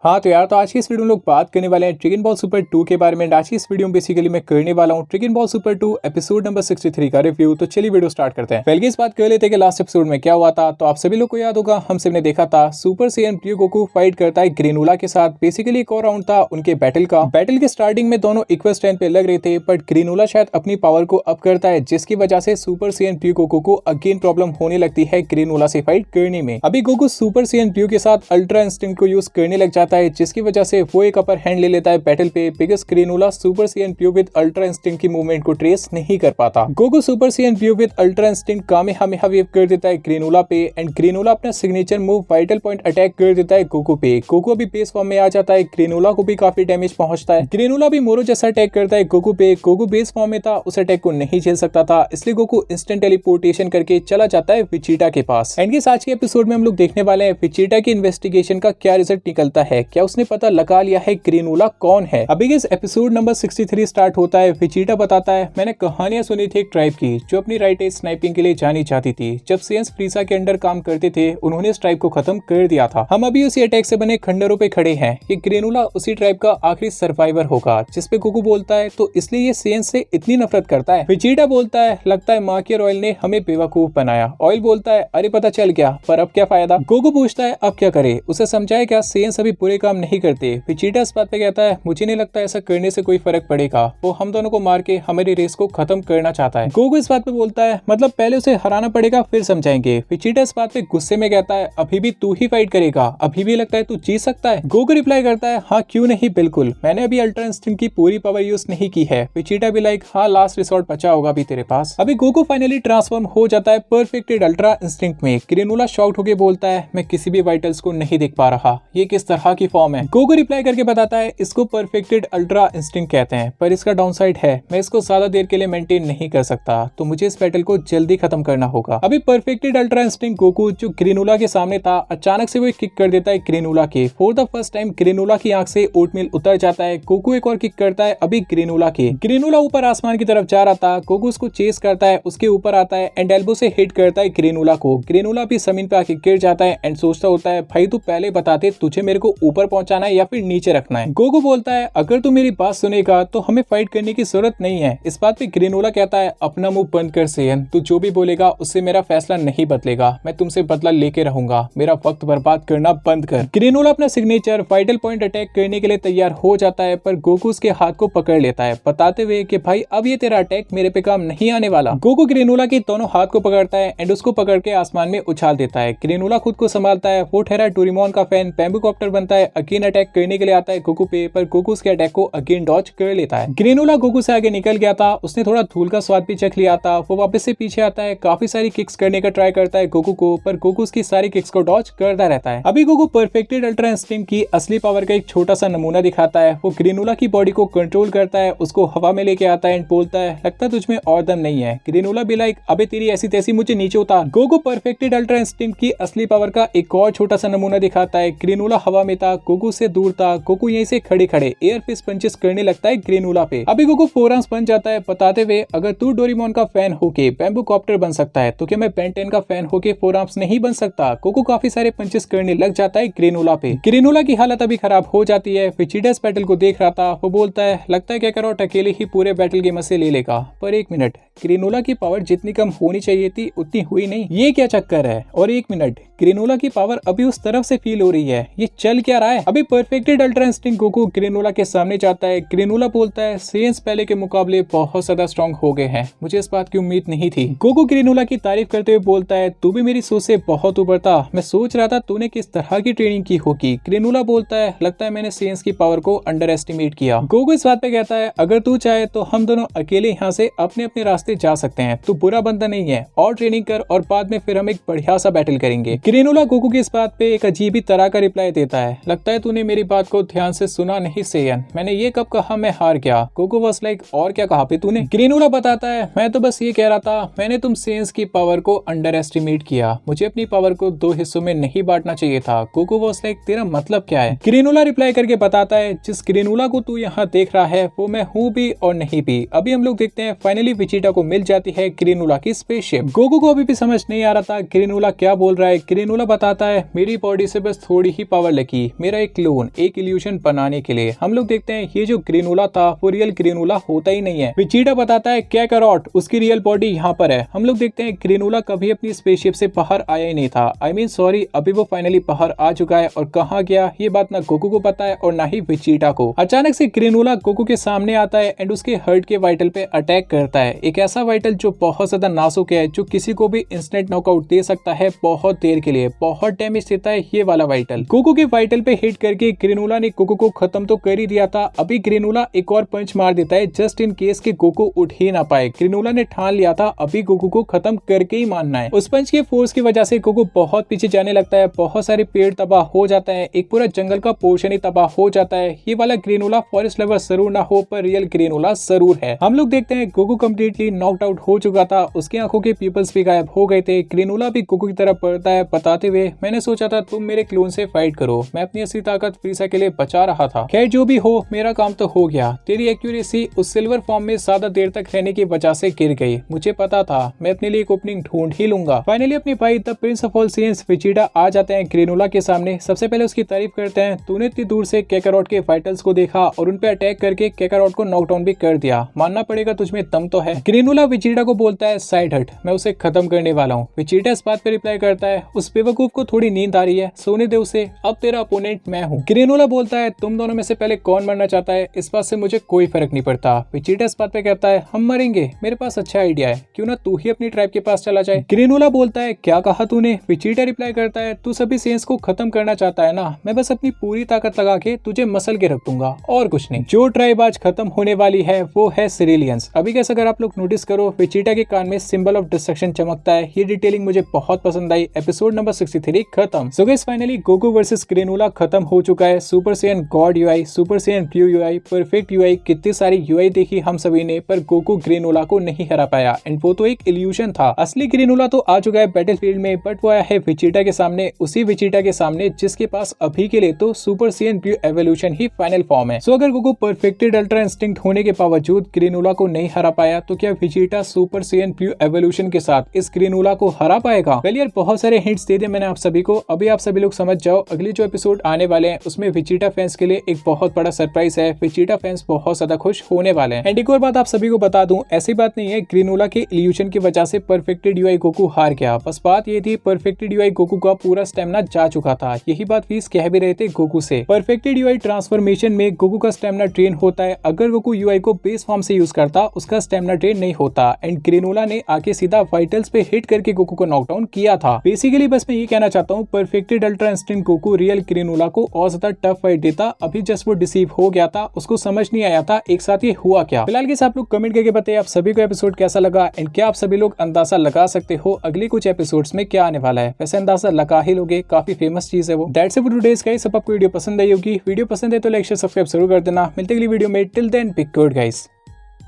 हाँ तो यार, तो आज की इस वीडियो में लोग बात करने वाले हैं ड्रैगन बॉल सुपर 2 के बारे में। आज की इस वीडियो में बेसिकली मैं करने वाला हूँ dragon ball super 2 episode number 63 का रिव्यू। तो चलिए वीडियो स्टार्ट करते हैं। पहले इस बात कर लेते हैं कि लास्ट एपिसोड में क्या हुआ था। तो आप सभी लोग को याद होगा, हम सबने देखा था super Saiyan blue Goku fight करता है ग्रेनुला के साथ। बेसिकली एक और राउंड था उनके बैटल का। बैटल के स्टार्टिंग में दोनों इक्वल स्ट्रेंथ पे लग रहे थे, बट ग्रेनुला शायद अपनी पावर को अप करता है, जिसकी वजह से सुपर सैयन ब्लू गोकू को अगेन प्रॉब्लम होने लगती है ग्रेनुला से फाइट करने में। अभी गोकू सुपर सैयन ब्लू के साथ अल्ट्रा इंस्टिंक्ट को यूज करने लग जाता है, जिसकी वजह से वो एक अपर हैंड ले लेता है बैटल पे। Because Granolah super Saiyan blue with ultra instinct की मूवमेंट को ट्रेस नहीं कर पाता। Goku super Saiyan blue with ultra instinct kamehameha wave कर देता है ग्रेनुला पे, एंड ग्रेनुला अपना signature move vital point attack कर देता है गोकू पे। गोकू अभी बेस फॉर्म में आ जाता है, ग्रेनुला को भी काफी डैमेज पहुंचता है। ग्रेनुला भी मोरो जैसा अटैक करता है गोकू पे। गोकू बेस फॉर्म में था, उस अटैक को नहीं झेल सकता था, इसलिए गोकू इंस्टेंट टेलीपोर्टेशन करके चला जाता है विजिटा के पास। एंड इस आज के एपिसोड में हम लोग देखने वाले हैं विजिटा की इन्वेस्टिगेशन का क्या रिजल्ट निकलता है। क्या उसने पता लगा लिया है ग्रेनुला कौन है। अभी इस एपिसोड नंबर 63 स्टार्ट होता है। विजिटा बताता है, मैंने कहानियां सुनी थी एक ट्राइब की जो अपनी राइट एज स्नाइपिंग के लिए जानी जाती थी। जब सेंस फ्रीसा के अंडर काम करते थे, उन्होंने इस ट्राइब को खत्म कर दिया था। हम अभी उसी अटैक से बने खंडरों पे खड़े हैं। ये ग्रेनुला उसी ट्राइब का आखिरी सर्वाइवर होगा। जिसपे गोकू बोलता है, तो इसलिए ये सेंस से इतनी नफरत करता है। विजिटा बोलता है, लगता है माँ के ऑयल ने हमें बेवकूफ बनाया। ऑयल बोलता है, अरे पता चल गया, पर अब क्या फायदा। गोकू पूछता है, अब क्या करे, उसे समझाए क्या सेंस अभी पूरे काम नहीं करते। विजिटा इस बात पे कहता है, मुझे नहीं लगता ऐसा करने से कोई फर्क पड़ेगा। वो हम दोनों को मार के हमारी रेस को खत्म करना चाहता है। गोकू इस बात पे बोलता है, मतलब पहले उसे हराना पड़ेगा फिर समझाएंगे। विजिटा इस बात पे गुस्से में कहता है, अभी भी तू ही फाइट करेगा, अभी भी लगता है तू जीत सकता है। गोकू रिप्लाई करता है, हाँ क्यों नहीं, बिल्कुल, मैंने अभी अल्ट्रा इंस्टिंक्ट की पूरी पावर यूज नहीं की है। विजिटा भी लाइक, हाँ लास्ट रिसोर्ट बचा होगा अभी तेरे पास। अभी गोकू फाइनली ट्रांसफॉर्म हो जाता है परफेक्टेड अल्ट्रा इंस्टिंक्ट में। ग्रेनुला शॉक्ड होकर बोलता है, मैं किसी भी वाइटल्स को नहीं देख पा रहा, ये किस तरह की फॉर्म है। गोकू रिप्लाई करके बताता है, इसको परफेक्टेड अल्ट्रा इंस्टिंक्ट कहते हैं, पर इसका डाउनसाइड है, मैं इसको ज्यादा देर के लिए मेंटेन नहीं कर सकता, तो मुझे इस बैटल को जल्दी खत्म करना होगा। अभी परफेक्टेड अल्ट्रा इंस्टिंक्ट गोकू जो ग्रेनुला के सामने था, अचानक से वो एक किक कर देता है ग्रेनुला के। फॉर द फर्स्ट टाइम ग्रेनुला की आंख से ओटमील उतर जाता है। गोकू एक और किक करता है अभी ग्रेनुला के। ग्रेनुला ऊपर आसमान की तरफ जा रहा था, गोकू उसको चेस करता है, उसके ऊपर आता है एंड एल्बो से हिट करता है ग्रेनुला को। ग्रेनुला भी जमीन पे आके गिर जाता है एंड सोचता होता है, भाई तू पहले बताते तुझे मेरे को ऊपर पहुंचाना है या फिर नीचे रखना है। गोकू बोलता है, अगर तू मेरी बात सुनेगा तो हमें फाइट करने की जरूरत नहीं है। इस बात पे ग्रेनुला कहता है, अपना मुंह बंद कर सैयन, तू जो भी बोलेगा उससे मेरा फैसला नहीं बदलेगा, मैं तुमसे बदला लेके रहूंगा, मेरा वक्त बर्बाद करना बंद कर। ग्रेनुला अपना सिग्नेचर वाइटल पॉइंट अटैक करने के लिए तैयार हो जाता है, पर गोकू उसके हाथ को पकड़ लेता है, बताते हुए कि भाई अब ये तेरा अटैक मेरे पे काम नहीं आने वाला। गोकू ग्रेनुला के दोनों हाथ को पकड़ता है एंड उसको पकड़ के आसमान में उछाल देता है। ग्रेनुला खुद को संभालता है, वो ठहरा डोरेमोन का फैन बैम्बू कॉप्टर बनता है, अगेन अटैक करने के लिए आता है गोकू पे, पर गोकू उसके अटैक को अगेन डॉज कर लेता है। ग्रेनुला गोकू से आगे निकल गया था, उसने थोड़ा धूल का स्वाद भी चख लिया था। वो वापस से पीछे आता है, काफी सारी किक्स करने का ट्राई करता है गोकू को, पर गोकू उसकी सारी किक्स को डॉज करता रहता है। अभी गोकू परफेक्टेड अल्ट्रा इंस्टिंक्ट की असली पावर का एक छोटा सा नमूना दिखाता है। वो ग्रेनुला की बॉडी को कंट्रोल करता है, उसको हवा में लेके आता है एंड बोलता है, लगता तुझमें और दम नहीं है। ग्रेनुला भी लाइक, अबे तेरी ऐसी तैसी मुझे नीचे उतार। गोकू परफेक्टेड अल्ट्रा इंस्टिंक्ट की असली पावर का एक और छोटा सा नमूना दिखाता है। ग्रेनुला हवा में था, गोकू से दूर था। गोकू यहीं से खड़े खड़े एयर फिस्ट पंचेस करने लगता है ग्रेनुला पे। अभी गोकू फोरआर्म्स बन जाता है, बताते हुए, अगर तू डोरेमोन का फैन होके बैम्बू कॉप्टर बन सकता है, तो क्या मैं बेन 10 का फैन होके फोरआर्म्स नहीं बन सकता। गोकू काफी सारे पंचेस करने लग जाता है ग्रेनुला पे। ग्रेनुला की हालत अभी खराब हो जाती है। विजिटा इस बैटल को देख रहा था, वो बोलता है, लगता है क्या करो अकेले ही पूरे बैटल गेम से ले लेगा। पर एक मिनट, ग्रेनुला की पावर जितनी कम होनी चाहिए थी उतनी हुई नहीं, ये क्या चक्कर है। और एक मिनट, ग्रेनुला की पावर अभी उस तरफ से फील हो रही है, ये चल क्या रहा है। अभी परफेक्टेड अल्ट्रा इंस्टिंक्ट गोकू ग्रेनुला के सामने जाता है। ग्रेनुला बोलता है, सेंस पहले के मुकाबले बहुत ज्यादा स्ट्रॉन्ग हो गए हैं, मुझे इस बात की उम्मीद नहीं थी। गोकू ग्रेनुला की तारीफ करते हुए बोलता है, तू भी मेरी सोच से बहुत ऊपर था, मैं सोच रहा था तूने किस तरह की ट्रेनिंग की होगी। ग्रेनुला बोलता है, लगता है मैंने सेंस की पावर को अंडर एस्टिमेट किया। गोकू इस बात पे कहता है, अगर तू चाहे तो हम दोनों अकेले यहाँ से अपने अपने रास्ते जा सकते हैं, तू बुरा बंदा नहीं है, और ट्रेनिंग कर और बाद में फिर हम एक बढ़िया सा बैटल करेंगे। ग्रेनुला गोकू की इस बात पे एक अजीब ही तरह का रिप्लाई देता है, लगता है तूने मेरी बात को ध्यान से सुना नहीं सैयन, मैंने ये कब कहा मैं हार गया। गोकू वाज लाइक, और क्या कहा पे तूने। ग्रेनुला बताता है, मैं तो बस ये कह रहा था, मैंने तुम सेंस की पावर को अंडर एस्टिमेट किया, मुझे अपनी पावर को 2 हिस्सों में नहीं बांटना चाहिए था। गोकू वाज लाइक, तेरा मतलब क्या है। ग्रेनुला रिप्लाई करके बताता है, जिस ग्रेनुला को तू यहाँ देख रहा है वो मैं हूँ भी और नहीं भी। अभी हम लोग देखते हैं फाइनली विजिटा को मिल जाती है ग्रेनुला की स्पेसशिप। गोकू को अभी भी समझ नहीं आ रहा था ग्रेनुला क्या बोल रहा है। ग्रेनुला बताता है, मेरी बॉडी से बस थोड़ी ही पावर लगी, मेरा एक क्लोन, एक इल्यूशन बनाने के लिए। हम लोग देखते हैं ये जो ग्रेनुला था वो रियल ग्रेनुला होता ही नहीं है। वेजिटा बताता है काकारोट उसकी रियल बॉडी यहाँ पर है। हम लोग देखते हैं ग्रेनुला कभी अपनी स्पेसशिप से बाहर आया ही नहीं था। आई मीन सॉरी, अभी वो फाइनली बाहर आ चुका है और कहाँ गया ये बात ना गोकू को पता है और ना ही वेजिटा को। अचानक से ग्रेनुला गोकू के सामने आता है एंड उसके हर्ट के वाइटल पे अटैक करता है। एक ऐसा वाइटल जो बहुत ज्यादा नाजुक है, जो किसी को भी इंस्टेंट नॉकआउट दे सकता है बहुत देर के लिए, बहुत डैमेज देता है ये वाला वाइटल। गोकू के वाइटल पे हिट करके ग्रेनुला ने गोकू को खत्म तो कर ही दिया था। अभी ग्रेनुला एक और पंच मार देता है जस्ट इन केस के गोकू उठ ही ना पाए। ग्रेनुला ने ठान लिया था अभी गोकू को खत्म करके ही मानना है। उस पंच के फोर्स की वजह से गोकू बहुत पीछे जाने लगता है, बहुत सारे पेड़ तबाह हो जाता है, एक पूरा जंगल का पोर्शन ही तबाह हो जाता है। ये वाला ग्रेनुला फॉरेस्ट लवर जरूर ना हो पर रियल ग्रेनुला जरूर है। हम लोग देखते हैं गोकू कम्प्लीटली नॉकड आउट हो चुका था, उसकी आंखों के पीपल्स भी गायब हो गए थे। ग्रेनुला भी गोकू की तरफ बढ़ता है बताते हुए, मैंने सोचा था तुम मेरे क्लोन से फाइट करो, मैं अपनी असली ताकत फ्रीसा के लिए बचा रहा था। खैर जो भी हो, मेरा काम तो हो गया। तेरी एक्यूरेसी उस सिल्वर फॉर्म में ज्यादा देर तक रहने की वजह से गिर गई। मुझे पता था मैं अपने लिए एक ओपनिंग ढूंढ ही लूंगा। फाइनली अपने भाई the prince of all Saiyans Vegeta आ जाते हैं ग्रेनुला के सामने। सबसे पहले उसकी तारीफ करते हैं, तूने इतनी दूर से काकारोट के वाइटल्स को देखा और उन पे अटैक करके काकारोट को नॉकडाउन भी कर दिया, मानना पड़ेगा तुझमें दम तो है। ग्रेनुला वेजिटा को बोलता है साइड हट, मैं उसे खत्म करने वाला हूँ। वेजिटा इस बात पे रिप्लाई करता है, उस बेवकूफ को थोड़ी नींद आ रही है, सोने दे उसे, अब तेरा अपोनेंट मैं हूँ। ग्रेनुला बोलता है तुम दोनों में से पहले कौन मरना चाहता है, इस बात से मुझे कोई फर्क नहीं पड़ता। वेजिटा इस बात पे कहता है हम मरेंगे, मेरे पास अच्छा आइडिया है, क्यों ना तू ही अपनी ट्राइब के पास चला जाए। ग्रेनुला बोलता है क्या कहा तूने। वेजिटा रिप्लाई करता है तू सभी सेंस को खत्म करना चाहता है ना, मैं बस अपनी पूरी ताकत लगा के तुझे मसल के रख दूंगा और कुछ नहीं। जो ट्राइब आज खत्म होने वाली है वो है सिरेलियंस। अभी कैसे अगर आप लोग नोटिस करो वेजिटा के कान में सिंबल ऑफ डिस्ट्रक्शन चमकता है। ये डिटेलिंग मुझे बहुत पसंद आई। एपिसोड नंबर 63 खत्म। So guys finally Goku versus Granolah खत्म हो चुका है। Super Saiyan god UI, super Saiyan blue UI, perfect UI, कितनी सारी यूआई देखी हम सभी ने, पर गोकू ग्रेनुला को नहीं हरा पाया एंड वो तो एक इल्यूशन था। असली ग्रेनुला तो आ चुका है बैटलफील्ड में, बट वो आया है वेजिटा के सामने, उसी वेजिटा के सामने जिसके पास अभी के लिए तो सुपर सैयन ब्लू एवोल्यूशन ही फाइनल फॉर्म है। सो अगर गोकू परफेक्टेड अल्ट्रा इंस्टिंक्ट होने के बावजूद ग्रेनुला को नहीं हरा पाया तो क्या Vegeta super Saiyan blue evolution के साथ इस ग्रेनुला को हरा पाएगा? वेल यार बहुत सारे हिंट्स दे दिए मैंने आप सभी को, अभी आप सभी लोग समझ जाओ। अगले जो एपिसोड आने वाले हैं उसमें वेजिटा फैंस के लिए एक बहुत बड़ा सरप्राइज है। वेजिटा फैंस बहुत ज्यादा खुश होने वाले हैं। एंड एक और बात आप सभी को बता दूं, ऐसी बात नहीं है ग्रेनुला के इल्यूशन की वजह से परफेक्टेड यूआई गोकू हार गया। बस बात ये थी परफेक्टेड यूआई गोकू का पूरा स्टेमिना जा चुका था। यही बात फीस कह भी रहे थे गोकू से। परफेक्टेड यूआई ट्रांसफॉर्मेशन में गोकू का स्टेमिना ट्रेन होता है। अगर गोकू यूआई को बेस फॉर्म से यूज करता उसका स्टेमिना ट्रेन नहीं होता एंड ग्रेनुला ने आके सीधा वाइटल्स पे हिट करके गोकू को नॉकडाउन किया था। बेसिकली बस मैं ये कहना चाहता हूँ perfected ultra instinct Goku real Granolah को और ज्यादा टफ फाइट देता। अभी जस्ट वो डिसीव हो गया था, उसको समझ नहीं आया था एक साथ ये हुआ क्या। फिलहाल के आप लोग कमेंट करके बताइए आप सभी को एपिसोड कैसा लगा एंड क्या आप सभी लोग अंदाजा लगा सकते हो अगले कुछ एपिसोड्स में क्या आने वाला है। वैसे अंदाजा लगा ही लोगे, काफी फेमस चीज है वो। That's it for today's guys. सब आपको वीडियो पसंद आई होगी, वीडियो पसंद है तो लाइक शेयर सब्सक्राइब जरूर कर देना। मिलते अगली वीडियो में, till then be good guys.